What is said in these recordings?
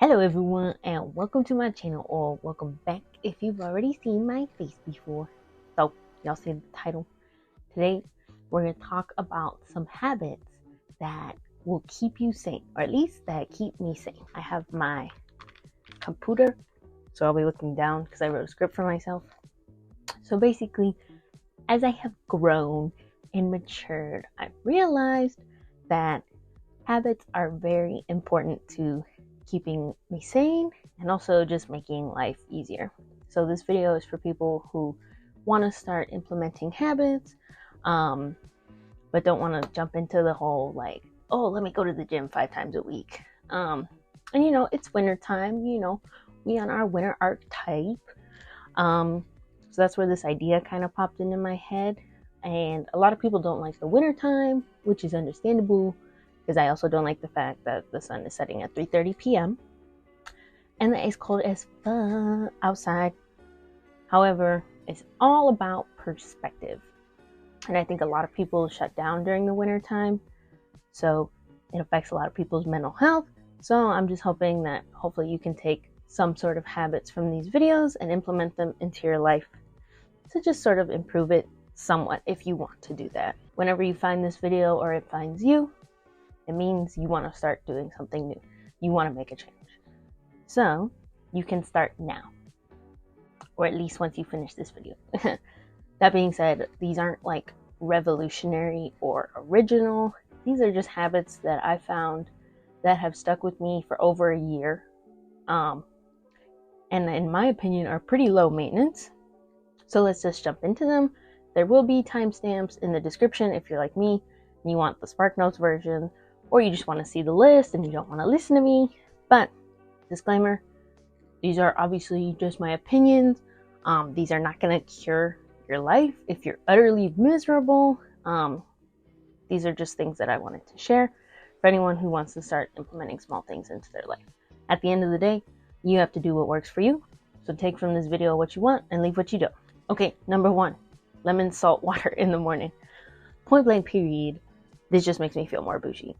Hello everyone and welcome to my channel, or welcome back if you've already seen my face before. So y'all see the title. Today we're going to talk about some habits that will keep you sane, or at least that keep me sane. I have my computer, so I'll be looking down because I wrote a script for myself. So basically, as I have grown and matured, I've realized that habits are very important to keeping me sane and also just making life easier. So this video is for people who want to start implementing habits, but don't want to jump into the whole like, oh, let me go to the gym 5 times a week. And it's winter time, we on our winter archetype. So that's where this idea kind of popped into my head. And a lot of people don't like the winter time, which is understandable, because I also don't like the fact that the sun is setting at 3:30 p.m. and that it's cold as fuck outside. However, it's all about perspective. And I think a lot of people shut down during the winter time, so it affects a lot of people's mental health. So I'm just hoping that hopefully you can take some sort of habits from these videos and implement them into your life to just sort of improve it somewhat if you want to do that. Whenever you find this video or it finds you, it means you want to start doing something new. You want to make a change. So you can start now, or at least once you finish this video. That being said, these aren't like revolutionary or original. These are just habits that I found that have stuck with me for over a year. And in my opinion are pretty low maintenance. So let's just jump into them. There will be timestamps in the description if you're like me and you want the Spark Notes version, or you just want to see the list and you don't want to listen to me. But disclaimer, these are obviously just my opinions. These are not going to cure your life if you're utterly miserable. These are just things that I wanted to share for anyone who wants to start implementing small things into their life. At the end of the day, you have to do what works for you. So take from this video what you want and leave what you don't. Okay, number 1, lemon salt water in the morning. Point blank period. This just makes me feel more bougie.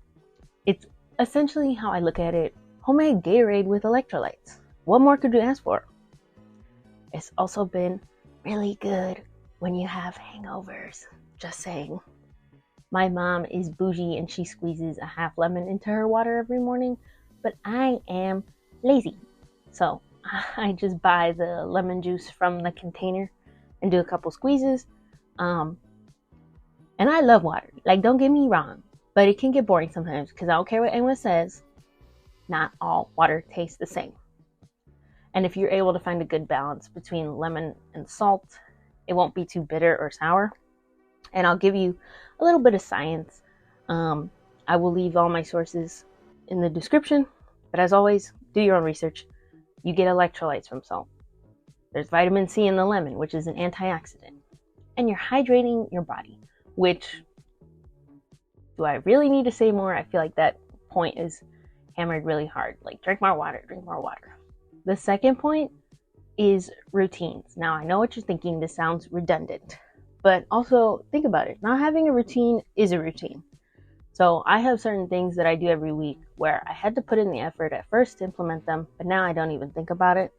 It's essentially how I look at it. Homemade Gatorade with electrolytes. What more could you ask for? It's also been really good when you have hangovers. Just saying. My mom is bougie and she squeezes a half lemon into her water every morning, but I am lazy. So I just buy the lemon juice from the container and do a couple squeezes. And I love water. Like, don't get me wrong. But it can get boring sometimes because I don't care what anyone says. Not all water tastes the same. And if you're able to find a good balance between lemon and salt, it won't be too bitter or sour. And I'll give you a little bit of science. I will leave all my sources in the description. But as always, do your own research. You get electrolytes from salt. There's vitamin C in the lemon, which is an antioxidant. And you're hydrating your body, which... do I really need to say more? I feel like that point is hammered really hard. Like, drink more water, drink more water. The second point is routines. Now, I know what you're thinking. This sounds redundant. But also, think about it. Not having a routine is a routine. So I have certain things that I do every week where I had to put in the effort at first to implement them, but now I don't even think about it.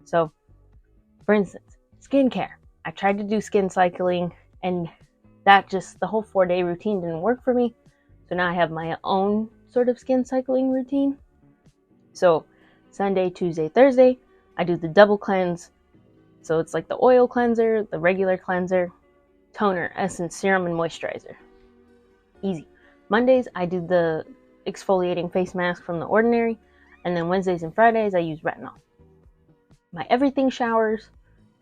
So, for instance, skincare. I tried to do skin cycling, and that just, the whole 4-day routine didn't work for me. So now I have my own sort of skin cycling routine. So Sunday, Tuesday, Thursday, I do the double cleanse. So it's like the oil cleanser, the regular cleanser, toner, essence, serum, and moisturizer. Easy. Mondays, I do the exfoliating face mask from The Ordinary. And then Wednesdays and Fridays, I use retinol. My everything showers,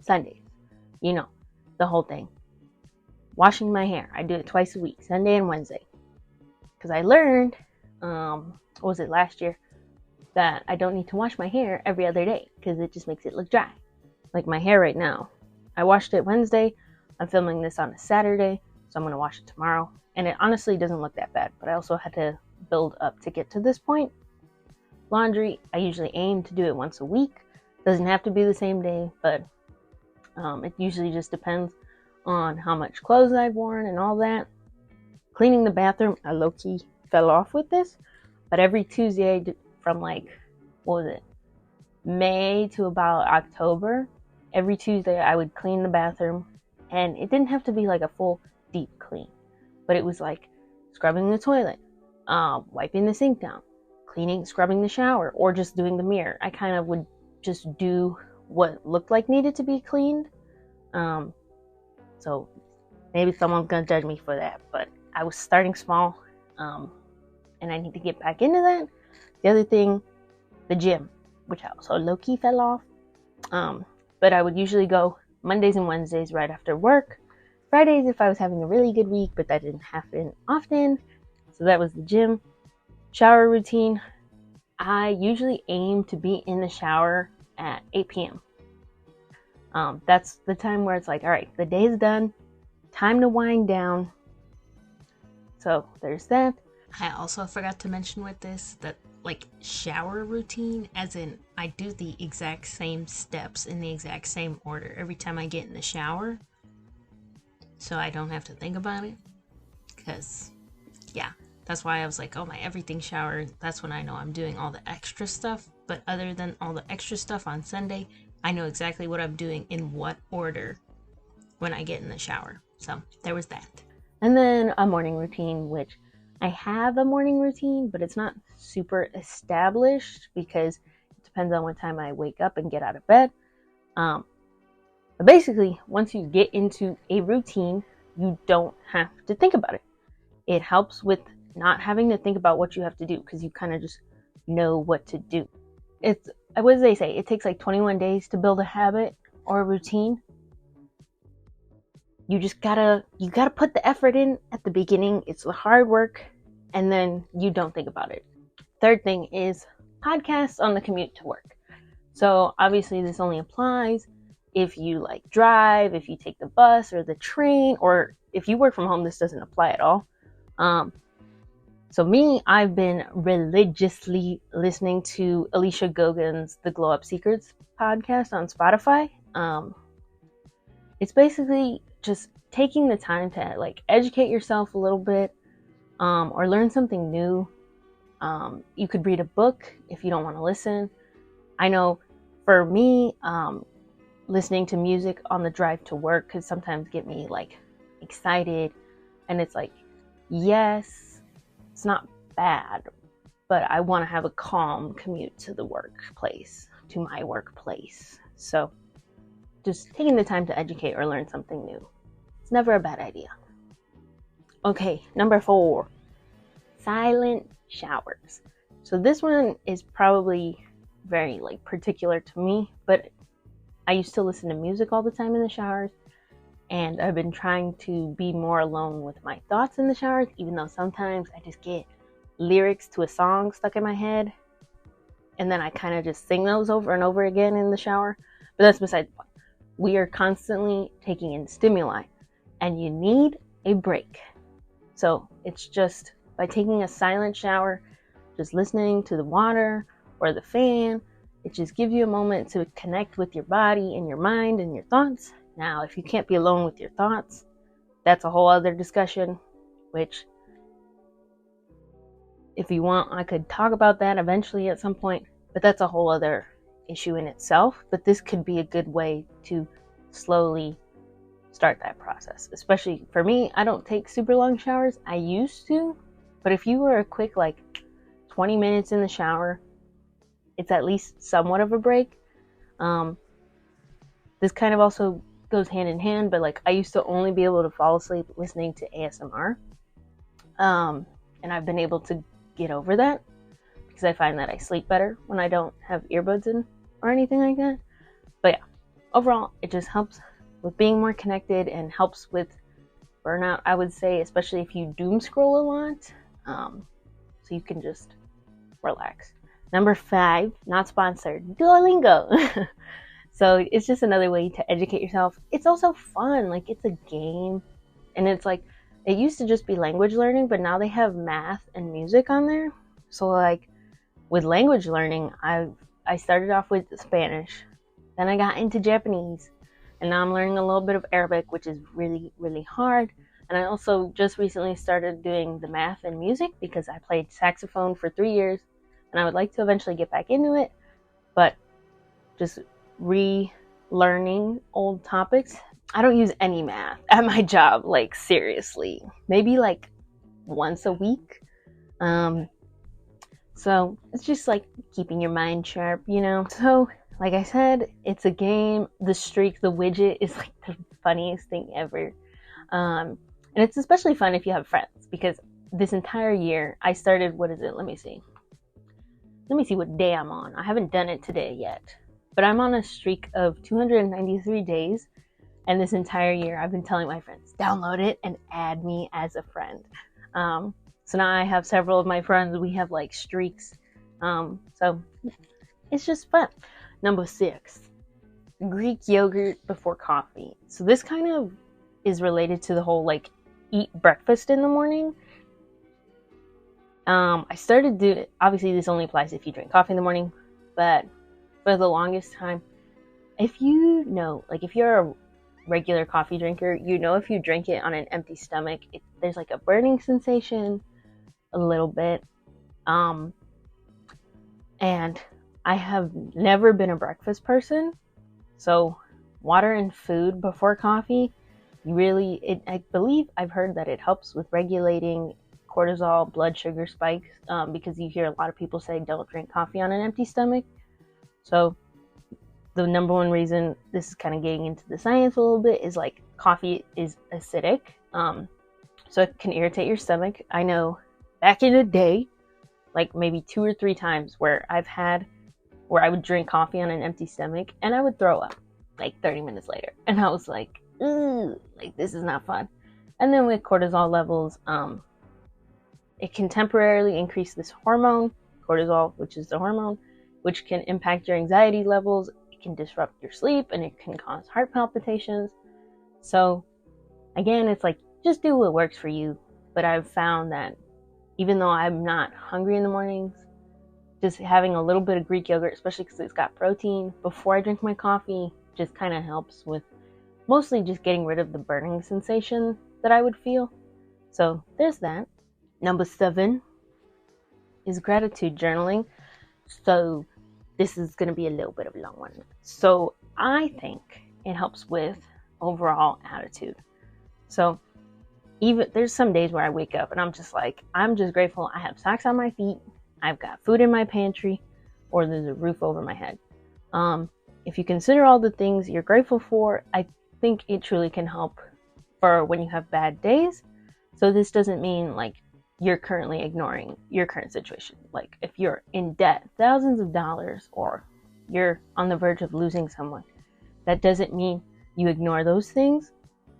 Sundays. You know, the whole thing. Washing my hair, I do it twice a week, Sunday and Wednesday. Because I learned, last year, that I don't need to wash my hair every other day because it just makes it look dry. Like my hair right now. I washed it Wednesday. I'm filming this on a Saturday, so I'm going to wash it tomorrow. And it honestly doesn't look that bad, but I also had to build up to get to this point. Laundry, I usually aim to do it once a week. Doesn't have to be the same day, but it usually just depends on how much clothes I've worn and all that. Cleaning the bathroom, I low-key fell off with this, but every Tuesday from like what was it, May to about October, every Tuesday I would clean the bathroom. And it didn't have to be like a full deep clean, but it was like scrubbing the toilet, wiping the sink down, scrubbing the shower, or just doing the mirror. I kind of would just do what looked like needed to be cleaned. So maybe someone's gonna judge me for that, but I was starting small, and I need to get back into that. The other thing, the gym, which I also low-key fell off. But I would usually go Mondays and Wednesdays right after work. Fridays if I was having a really good week, but that didn't happen often. So that was the gym. Shower routine. I usually aim to be in the shower at 8 p.m. That's the time where it's like, all right, the day is done. Time to wind down. So there's that. I also forgot to mention with this that like shower routine, as in I do the exact same steps in the exact same order every time I get in the shower, so I don't have to think about it. Because yeah, that's why I was like, oh, my everything shower, that's when I know I'm doing all the extra stuff. But other than all the extra stuff on Sunday, I know exactly what I'm doing in what order when I get in the shower. So there was that. And then a morning routine, which I have a morning routine, but it's not super established because it depends on what time I wake up and get out of bed. But basically, once you get into a routine, you don't have to think about it. It helps with not having to think about what you have to do because you kind of just know what to do. It's, what do they say? It takes like 21 days to build a habit or a routine. You just gotta put the effort in at the beginning. It's the hard work, and then you don't think about it. Third thing is podcasts on the commute to work. So obviously this only applies if you like drive, if you take the bus or the train, or if you work from home, this doesn't apply at all. So me, I've been religiously listening to Elicia Gougen's The Glow Up Secrets podcast on Spotify. It's basically just taking the time to like educate yourself a little bit, or learn something new. You could read a book if you don't want to listen. I know for me, listening to music on the drive to work could sometimes get me like excited, and it's like, yes, it's not bad, but I want to have a calm commute to the workplace, to my workplace. So just taking the time to educate or learn something new. It's never a bad idea. Okay, number 4, silent showers. So this one is probably very like particular to me, but I used to listen to music all the time in the showers, and I've been trying to be more alone with my thoughts in the showers, even though sometimes I just get lyrics to a song stuck in my head, and then I kind of just sing those over and over again in the shower. But that's beside the point. We are constantly taking in stimuli, and you need a break. So it's just by taking a silent shower, just listening to the water or the fan, it just gives you a moment to connect with your body and your mind and your thoughts. Now, if you can't be alone with your thoughts, that's a whole other discussion, which if you want, I could talk about that eventually at some point, but that's a whole other issue in itself. But this could be a good way to slowly start that process. Especially for me, I don't take super long showers. I used to, but if you were a quick like 20 minutes in the shower, it's at least somewhat of a break. This kind of also goes hand in hand, but like I used to only be able to fall asleep listening to ASMR. And I've been able to get over that because I find that I sleep better when I don't have earbuds in or anything like that. But yeah, overall, it just helps with being more connected and helps with burnout, I would say, especially if you doom scroll a lot. So you can just relax. Number 5, not sponsored, Duolingo. So it's just another way to educate yourself. It's also fun, like it's a game, and it's like, it used to just be language learning, but now they have math and music on there. So like with language learning, I started off with Spanish, then I got into Japanese, and now I'm learning a little bit of Arabic, which is really, really hard. And I also just recently started doing the math and music because I played saxophone for 3 years, and I would like to eventually get back into it, but just relearning old topics. I don't use any math at my job, like seriously. Maybe like once a week. So it's just like keeping your mind sharp, you know? So, like I said, it's a game. The streak, the widget is like the funniest thing ever. And it's especially fun if you have friends, because this entire year I started, what is it? Let me see what day I'm on. I haven't done it today yet, but I'm on a streak of 293 days. And this entire year I've been telling my friends, download it and add me as a friend. So now I have several of my friends. We have like streaks. So it's just fun. Number 6, Greek yogurt before coffee. So this kind of is related to the whole like eat breakfast in the morning. I started doing, obviously this only applies if you drink coffee in the morning, but for the longest time, if you know, like if you're a regular coffee drinker, you know, if you drink it on an empty stomach, there's like a burning sensation a little bit. And I have never been a breakfast person, so water and food before coffee, I believe I've heard that it helps with regulating cortisol, blood sugar spikes, because you hear a lot of people say don't drink coffee on an empty stomach. So the number one reason, this is kind of getting into the science a little bit, is like coffee is acidic, so it can irritate your stomach. I know back in the day, like maybe 2 or 3 times where I would drink coffee on an empty stomach and I would throw up like 30 minutes later, and I was like, ooh, like this is not fun. And then with cortisol levels, it can temporarily increase this hormone, cortisol, which is the hormone, which can impact your anxiety levels. It can disrupt your sleep, and it can cause heart palpitations. So again, it's like, just do what works for you. But I've found that even though I'm not hungry in the mornings, just having a little bit of Greek yogurt, especially because it's got protein, before I drink my coffee, just kind of helps with mostly just getting rid of the burning sensation that I would feel. So there's that. Number 7 is gratitude journaling. So this is going to be a little bit of a long one. So I think it helps with overall attitude. So even there's some days where I wake up and I'm just grateful I have socks on my feet, I've got food in my pantry, or there's a roof over my head. If you consider all the things you're grateful for, I think it truly can help for when you have bad days. So this doesn't mean like you're currently ignoring your current situation. Like if you're in debt, thousands of dollars, or you're on the verge of losing someone, that doesn't mean you ignore those things,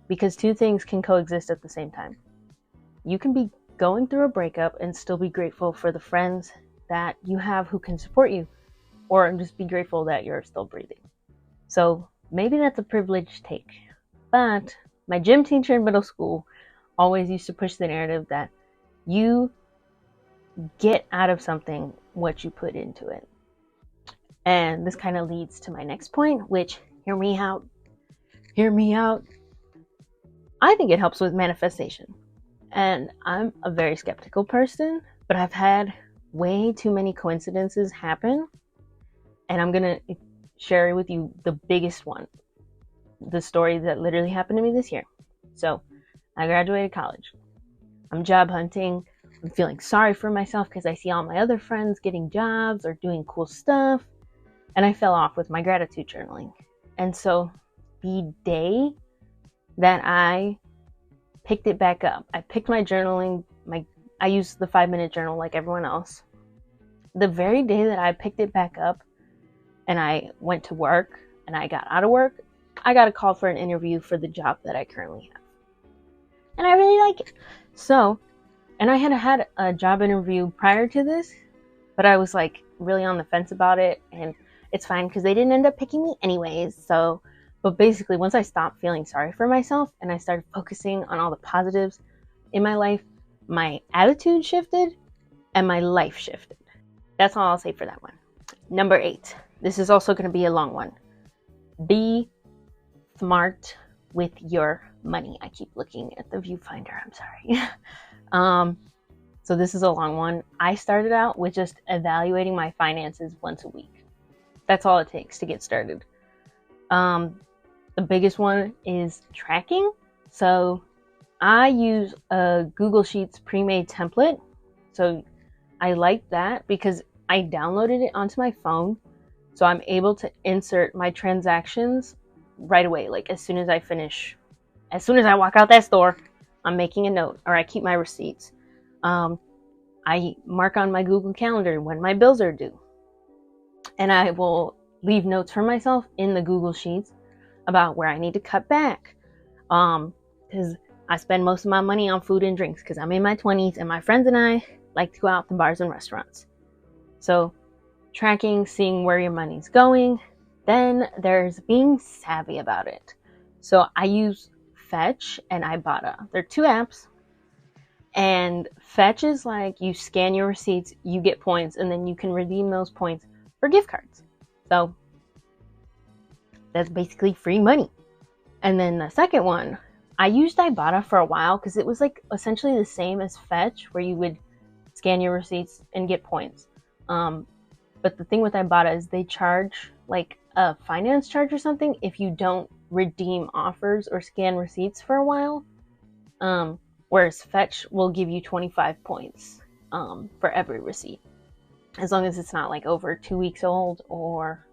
because 2 things can coexist at the same time. You can be going through a breakup and still be grateful for the friends that you have who can support you, or just be grateful that you're still breathing. So maybe that's a privileged take, but my gym teacher in middle school always used to push the narrative that you get out of something what you put into it. And this kind of leads to my next point, which, hear me out. I think it helps with manifestation. And I'm a very skeptical person, but I've had way too many coincidences happen. And I'm going to share with you the biggest one, the story that literally happened to me this year. So I graduated college. I'm job hunting. I'm feeling sorry for myself because I see all my other friends getting jobs or doing cool stuff. And I fell off with my gratitude journaling. And so the day that I picked it back up, I picked my journaling, I used the 5-minute journal like everyone else. The very day that I picked it back up and I went to work and I got out of work, I got a call for an interview for the job that I currently have. And I really like it. So, and I had a job interview prior to this, but I was like really on the fence about it, and it's fine because they didn't end up picking me anyways. So, but basically once I stopped feeling sorry for myself and I started focusing on all the positives in my life, my attitude shifted and my life shifted. That's all I'll say for that one. Number 8. This is also going to be a long one. Be smart with your money. I keep looking at the viewfinder. I'm sorry. So this is a long one. I started out with just evaluating my finances once a week. That's all it takes to get started. The biggest one is tracking. So I use a Google Sheets pre-made template. So I like that because I downloaded it onto my phone. So I'm able to insert my transactions right away. Like as soon as I walk out that store, I'm making a note, or I keep my receipts. I mark on my Google Calendar when my bills are due. And I will leave notes for myself in the Google Sheets about where I need to cut back. Because I spend most of my money on food and drinks because I'm in my 20s and my friends and I like to go out to bars and restaurants. So tracking, seeing where your money's going. Then there's being savvy about it. So I use Fetch and Ibotta. They're two apps. And Fetch is like you scan your receipts, you get points, and then you can redeem those points for gift cards. So that's basically free money. And then the second one, I used Ibotta for a while because it was like essentially the same as Fetch, where you would scan your receipts and get points. But the thing with Ibotta is they charge like a finance charge or something if you don't redeem offers or scan receipts for a while. Whereas Fetch will give you 25 points for every receipt, as long as it's not like over 2 weeks old, or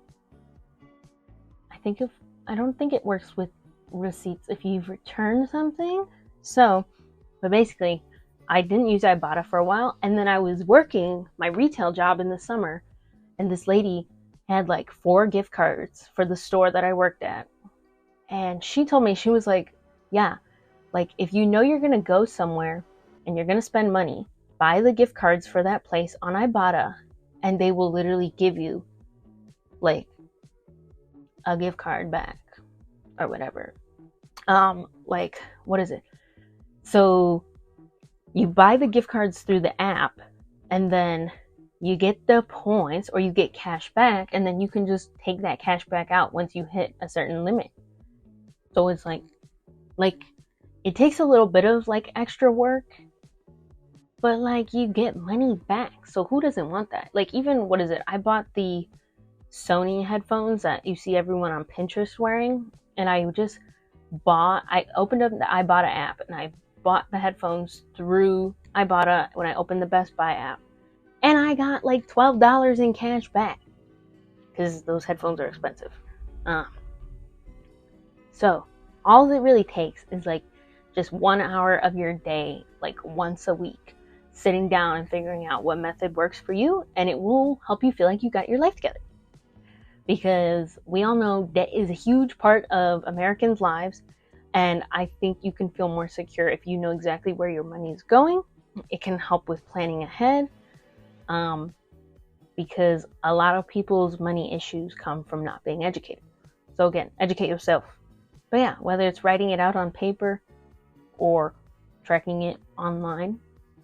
I don't think it works with receipts if you've returned something. So, but basically, I didn't use Ibotta for a while, and then I was working my retail job in the summer, and this lady had like 4 gift cards for the store that I worked at. And she told me, she was like, yeah, like if you know you're going to go somewhere and you're going to spend money, buy the gift cards for that place on Ibotta, and they will literally give you like a gift card back or whatever. Like, what is it? So you buy the gift cards through the app, and then you get the points, or you get cash back, and then you can just take that cash back out once you hit a certain limit. So it's like it takes a little bit of like extra work, but like you get money back. So who doesn't want that? Like, even, what is it? I bought the Sony headphones that you see everyone on Pinterest wearing, and I opened up the Ibotta app and I bought the headphones through Ibotta when I opened the Best Buy app, and I got like $12 in cash back because those headphones are expensive. So all it really takes is like just 1 hour of your day, like once a week, sitting down and figuring out what method works for you, and it will help you feel like you got your life together. Because we all know debt is a huge part of Americans' lives, and I think you can feel more secure if you know exactly where your money is going. It can help with planning ahead, because a lot of people's money issues come from not being educated. So again, educate yourself. But yeah, whether it's writing it out on paper or tracking it online,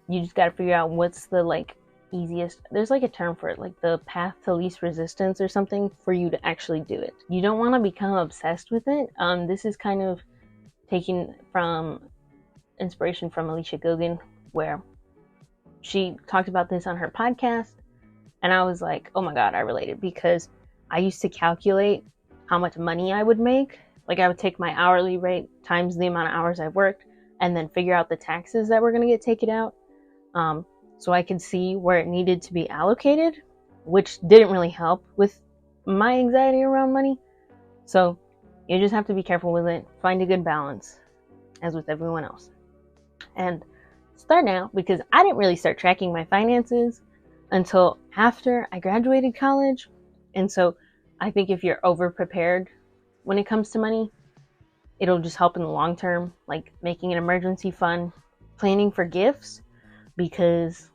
you just got to figure out what's the like easiest. There's like a term for it, like the path to least resistance or something, for you to actually do it. You don't want to become obsessed with it. This is kind of taken from inspiration from Elicia Gougen, where she talked about this on her podcast, and I was like, oh my god, I related, because I used to calculate how much money I would make. Like, I would take my hourly rate times the amount of hours I've worked, and then figure out the taxes that were going to get taken out, so I could see where it needed to be allocated, which didn't really help with my anxiety around money. So you just have to be careful with it, find a good balance, as with everyone else. And start now, because I didn't really start tracking my finances until after I graduated college. And so I think if you're over prepared when it comes to money, it'll just help in the long term, like making an emergency fund, planning for gifts, because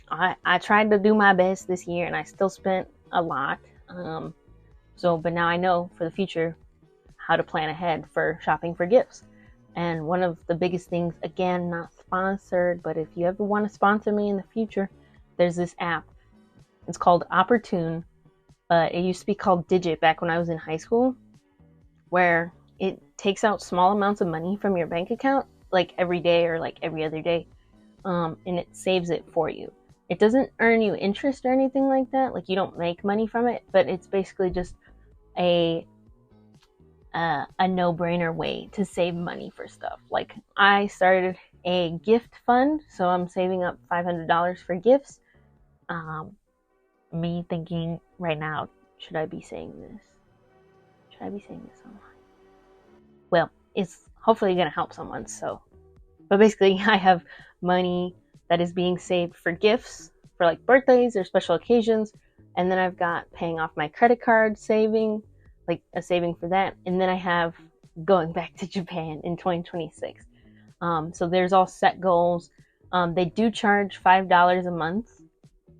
I tried to do my best this year and I still spent a lot. But now I know for the future how to plan ahead for shopping for gifts. And one of the biggest things, again, not sponsored, but if you ever want to sponsor me in the future, there's this app. It's called Opportune. It used to be called Digit back when I was in high school, where it takes out small amounts of money from your bank account, like every day or like every other day. and it saves it for you. It doesn't earn you interest or anything like that. Like, you don't make money from it, but it's basically just a no-brainer way to save money for stuff. Like, I started a gift fund, so I'm saving up $500 for gifts. Me thinking right now, should I be saying this? Should I be saying this online? Well, it's hopefully going to help someone. So, but basically, I have money that is being saved for gifts, for like birthdays or special occasions, and then I've got paying off my credit card saving, like a saving for that, and then I have going back to Japan in 2026. So there's all set goals. They do charge $5 a month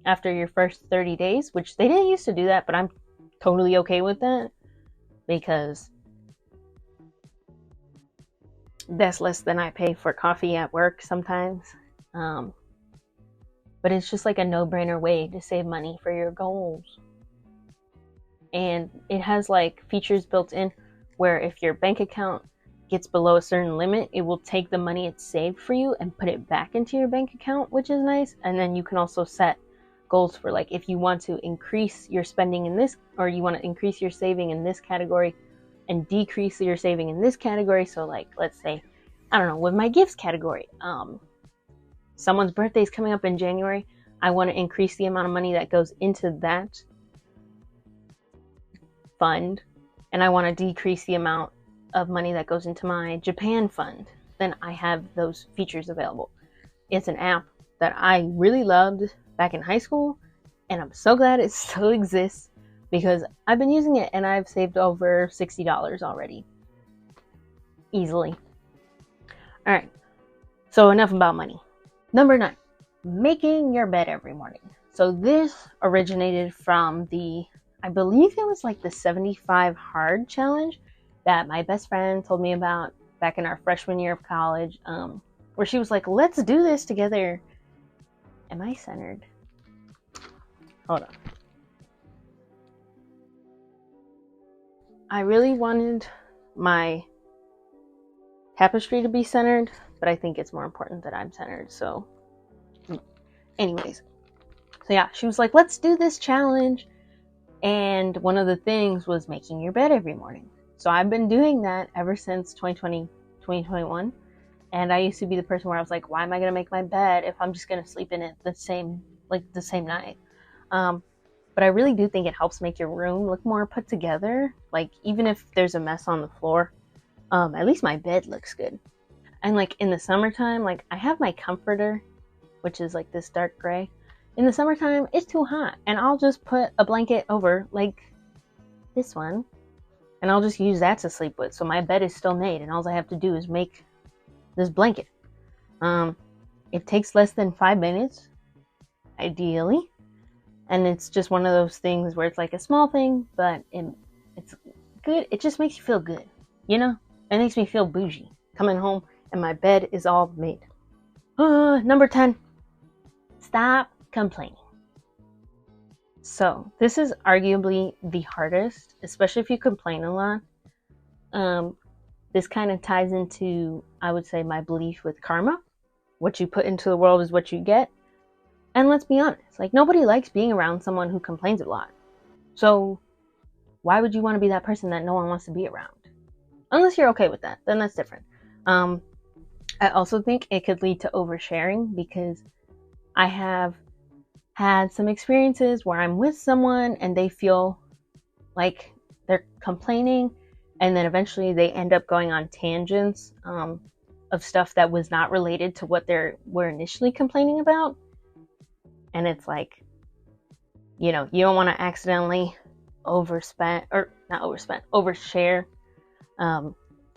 after your first 30 days, which they didn't used to do that, but I'm totally okay with that because that's less than I pay for coffee at work sometimes. But it's just like a no-brainer way to save money for your goals. And it has like features built in where if your bank account gets below a certain limit, it will take the money it's saved for you and put it back into your bank account, which is nice. And then you can also set goals for like if you want to increase your spending in this, or you want to increase your saving in this category and decrease your saving in this category. So like, let's say, I don't know, with my gifts category, someone's birthday is coming up in January. I want to increase the amount of money that goes into that fund, and I want to decrease the amount of money that goes into my Japan fund. Then I have those features available. It's an app that I really loved back in high school, and I'm so glad it still exists because I've been using it and I've saved over $60 already. Easily. Alright, so enough about money. Number 9, making your bed every morning. So this originated from I believe it was like the 75 hard challenge that my best friend told me about back in our freshman year of college, where she was like, let's do this together. Am I centered? Hold on. I really wanted my tapestry to be centered, but I think it's more important that I'm centered. So anyways, so yeah, she was like, let's do this challenge. And one of the things was making your bed every morning. So I've been doing that ever since 2020, 2021. And I used to be the person where I was like, why am I going to make my bed if I'm just going to sleep in it the same night? But I really do think it helps make your room look more put together. Like, even if there's a mess on the floor, at least my bed looks good. And like in the summertime, like I have my comforter, which is like this dark gray. In the summertime, it's too hot, and I'll just put a blanket over, like this one, and I'll just use that to sleep with. So my bed is still made, and all I have to do is make this blanket. It takes less than 5 minutes, ideally, and it's just one of those things where it's like a small thing, but it's good. It just makes you feel good, you know? It makes me feel bougie coming home, and my bed is all made. Number 10, stop complaining. So this is arguably the hardest, especially if you complain a lot. This kind of ties into, I would say, my belief with karma. What you put into the world is what you get. And let's be honest, like nobody likes being around someone who complains a lot. So why would you want to be that person that no one wants to be around? Unless you're okay with that, then that's different. I also think it could lead to oversharing because I have had some experiences where I'm with someone and they feel like they're complaining, and then eventually they end up going on tangents of stuff that was not related to what they were initially complaining about. And it's like, you know, you don't want to accidentally overshare,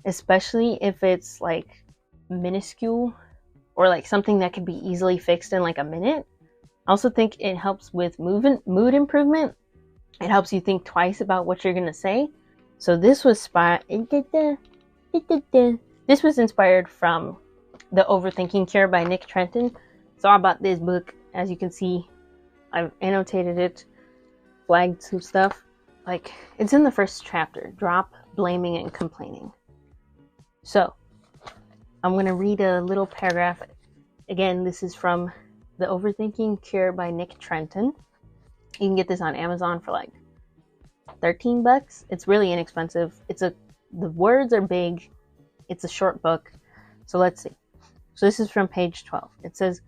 especially if it's like minuscule or like something that can be easily fixed in like a minute. I also think it helps with mood improvement. It helps you think twice about what you're going to say. So this was inspired from The Overthinking Cure by Nick Trenton. So I bought this book. As you can see, I've annotated it, flagged some stuff. Like, it's in the first chapter, Drop Blaming and Complaining. So I'm going to read a little paragraph. Again, this is from The Overthinking Cure by Nick Trenton. You can get this on Amazon for like $13. It's really inexpensive. The words are big. It's a short book. So let's see. So this is from page 12. It says,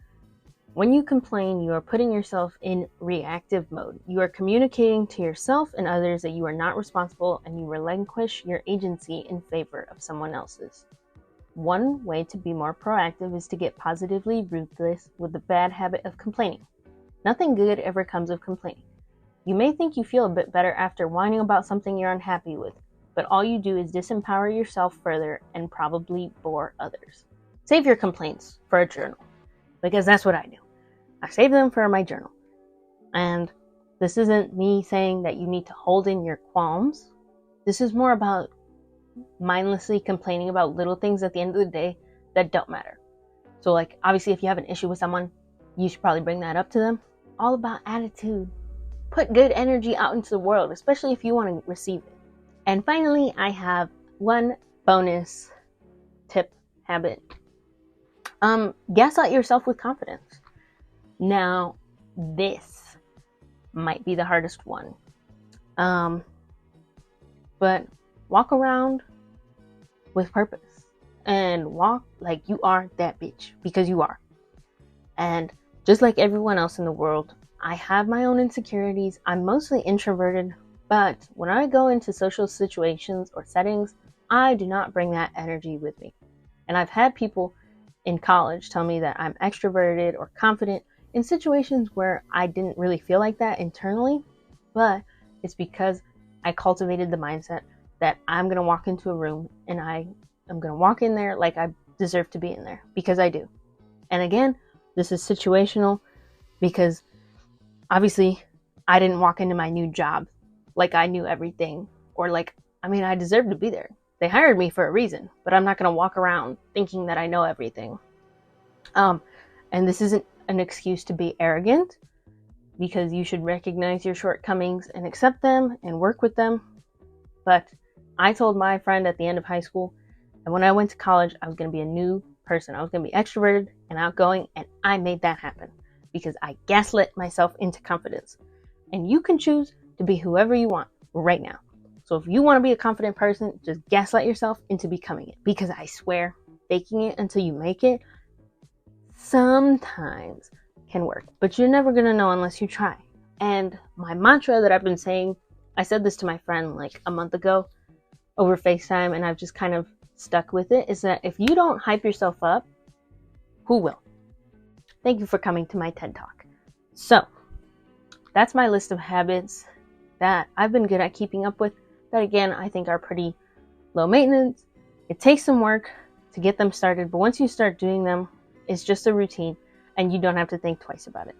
when you complain, you are putting yourself in reactive mode. You are communicating to yourself and others that you are not responsible, and you relinquish your agency in favor of someone else's. One way to be more proactive is to get positively ruthless with the bad habit of complaining. Nothing good ever comes of complaining. You may think you feel a bit better after whining about something you're unhappy with, but all you do is disempower yourself further and probably bore others. Save your complaints for a journal, because that's what I do. I save them for my journal. And this isn't me saying that you need to hold in your qualms. This is more about mindlessly complaining about little things at the end of the day that don't matter. So like, obviously if you have an issue with someone, you should probably bring that up to them. All about attitude. Put good energy out into the world, especially if you want to receive it. And finally, I have one bonus tip habit. Gas out yourself with confidence. Now, this might be the hardest one. But walk around with purpose and walk like you are that bitch, because you are. And just like everyone else in the world, I have my own insecurities. I'm mostly introverted, but when I go into social situations or settings, I do not bring that energy with me. And I've had people in college tell me that I'm extroverted or confident in situations where I didn't really feel like that internally, but it's because I cultivated the mindset that I'm going to walk into a room and I am going to walk in there like I deserve to be in there, because I do. And again, this is situational because obviously I didn't walk into my new job like I knew everything, or I deserve to be there. They hired me for a reason, but I'm not going to walk around thinking that I know everything. And this isn't an excuse to be arrogant, because you should recognize your shortcomings and accept them and work with them. But I told my friend at the end of high school, and when I went to college, I was going to be a new person. I was going to be extroverted and outgoing, and I made that happen because I gaslit myself into confidence. And you can choose to be whoever you want right now. So if you want to be a confident person, just gaslight yourself into becoming it, because I swear, faking it until you make it sometimes can work, but you're never going to know unless you try. And my mantra that I've been saying, I said this to my friend like a month ago over FaceTime, and I've just kind of stuck with it, is that if you don't hype yourself up, who will? Thank you for coming to my TED Talk. So that's my list of habits that I've been good at keeping up with, that again, I think are pretty low maintenance. It takes some work to get them started, but once you start doing them, it's just a routine and you don't have to think twice about it.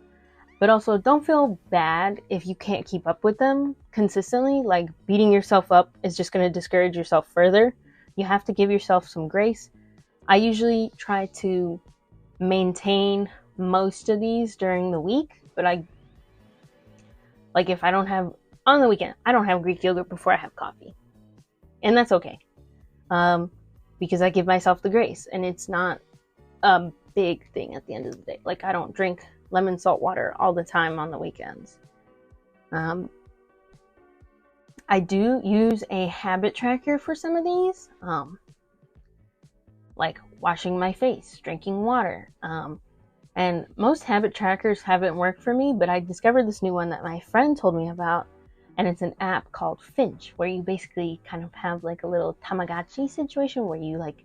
But also, don't feel bad if you can't keep up with them consistently. Like, beating yourself up is just going to discourage yourself further. You have to give yourself some grace. I usually try to maintain most of these during the week, but if I don't have, on the weekend, I don't have Greek yogurt before I have coffee. And that's okay. Because I give myself the grace, and it's not a big thing at the end of the day. Like, I don't drink lemon salt water all the time on the weekends. I do use a habit tracker for some of these, like washing my face, drinking water. And most habit trackers haven't worked for me, but I discovered this new one that my friend told me about, and it's an app called Finch, where you basically kind of have like a little Tamagotchi situation where you like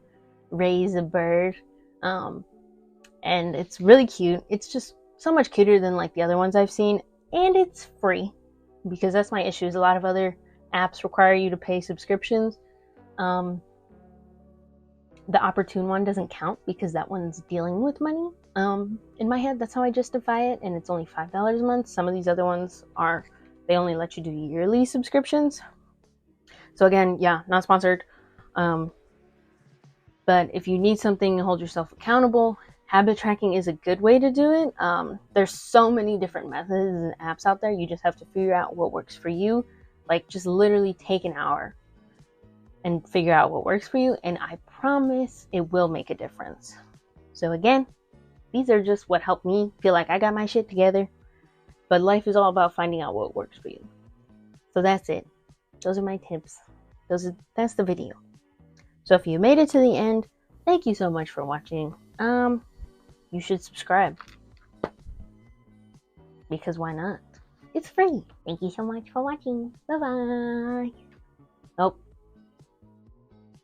raise a bird. And it's really cute. It's just so much cuter than like the other ones I've seen, and it's free, because that's my issue. A lot of other apps require you to pay subscriptions. The Opportune one doesn't count because that one's dealing with money. In my head, that's how I justify it, and it's only $5 a month. Some of these other ones they only let you do yearly subscriptions. So again, yeah, not sponsored. But if you need something to hold yourself accountable, habit tracking is a good way to do it. There's so many different methods and apps out there. You just have to figure out what works for you. Like, just literally take an hour and figure out what works for you, and I promise it will make a difference. So again, These are just what helped me feel like I got my shit together. But life is all about finding out what works for you. So that's it. Those are my tips. That's the video. So if you made it to the end, thank you so much for watching. You should subscribe. Because why not? It's free. Thank you so much for watching. Bye bye. Nope.